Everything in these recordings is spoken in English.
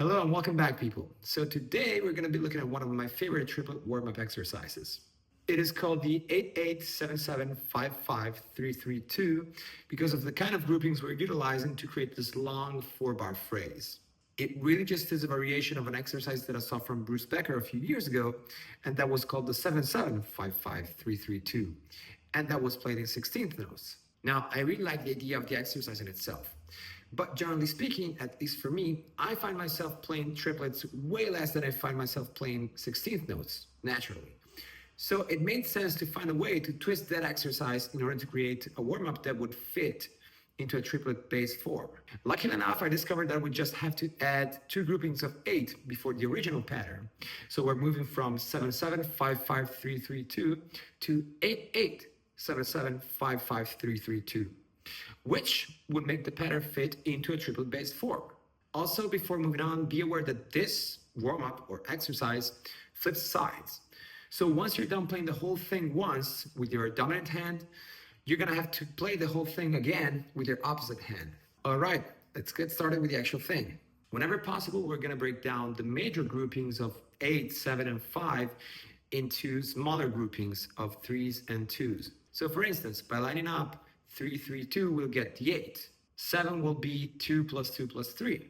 Hello and welcome back, people. So today we're going to be looking at one of my favorite triplet warm-up exercises. It is called the 8-8-7-7-5-5-3-3-2 because of the kind of groupings we're utilizing to create this long 4-bar phrase. It really just is a variation of an exercise that I saw from Bruce Becker a few years ago, and that was called the 7-7-5-5-3-3-2, and that was played in 16th notes. Now, I really like the idea of the exercise in itself. But generally speaking, at least for me, I find myself playing triplets way less than I find myself playing 16th notes, naturally. So it made sense to find a way to twist that exercise in order to create a warm-up that would fit into a triplet-based form. Luckily enough, I discovered that we just have to add 2 groupings of 8 before the original pattern. So we're moving from 7-7-5-5-3-3-2 to 8-8-7-7-5-5-3-3-2. Which would make the pattern fit into a triplet-based form. Also, before moving on, be aware that this warm-up or exercise flips sides. So once you're done playing the whole thing once with your dominant hand, you're gonna have to play the whole thing again with your opposite hand. All right, let's get started with the actual thing. Whenever possible, we're gonna break down the major groupings of 8, 7, and 5 into smaller groupings of 3s and 2s. So for instance, by lining up 3, 3, 2, we'll get the 8. 7 will be 2 plus 2 plus 3.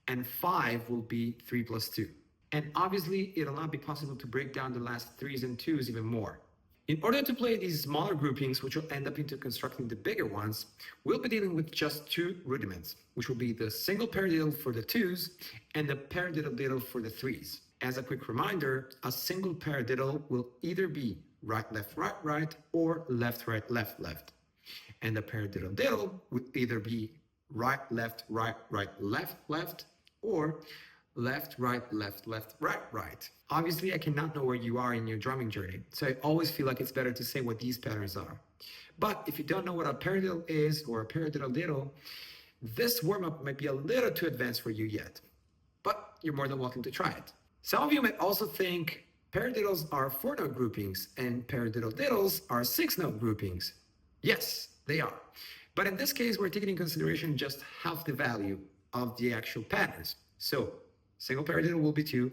And 5 will be 3 plus 2. And obviously, it'll not be possible to break down the last 3s and 2s even more. In order to play these smaller groupings, which will end up into constructing the bigger ones, we'll be dealing with just 2 rudiments, which will be the single paradiddle for the 2s and the paradiddle for the 3s. As a quick reminder, a single paradiddle will either be right, left, right, right, or left, right, left, left. And the paradiddle would either be right, left, right, right, left, left, or left, right, left, left, right, right. Obviously, I cannot know where you are in your drumming journey, so I always feel like it's better to say what these patterns are. But if you don't know what a paradiddle is or a paradiddle, this warm-up might be a little too advanced for you yet. But you're more than welcome to try it. Some of you might also think paradiddles are 4-note groupings and paradiddles are 6-note groupings. Yes, they are. But in this case, we're taking into consideration just half the value of the actual patterns. So single paradiddle will be 2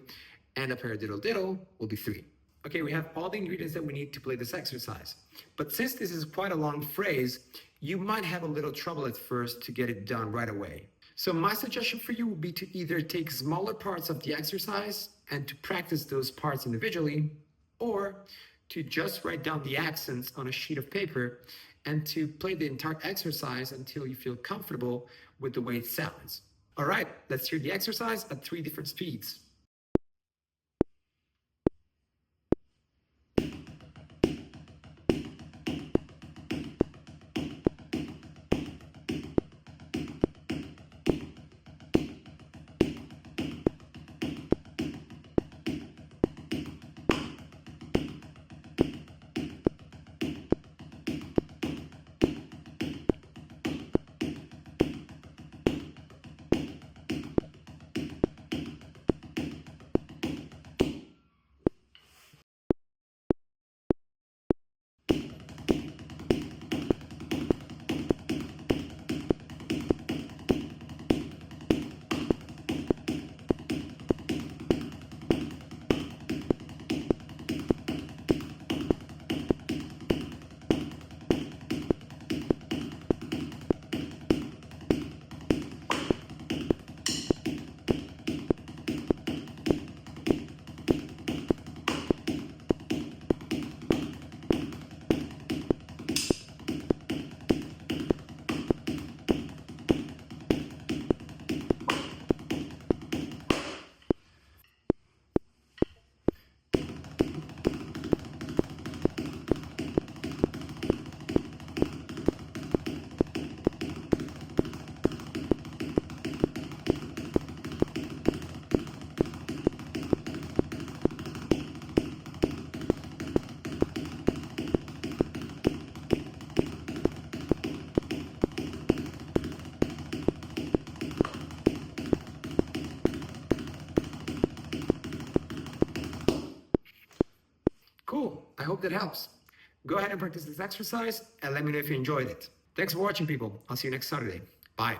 and a paradiddle will be 3. Okay, we have all the ingredients that we need to play this exercise. But since this is quite a long phrase, you might have a little trouble at first to get it done right away. So my suggestion for you would be to either take smaller parts of the exercise and to practice those parts individually, or to just write down the accents on a sheet of paper and to play the entire exercise until you feel comfortable with the way it sounds. All right, let's hear the exercise at 3 different speeds. Cool, I hope that helps. Go ahead and practice this exercise and let me know if you enjoyed it. Thanks for watching, people. I'll see you next Saturday. Bye.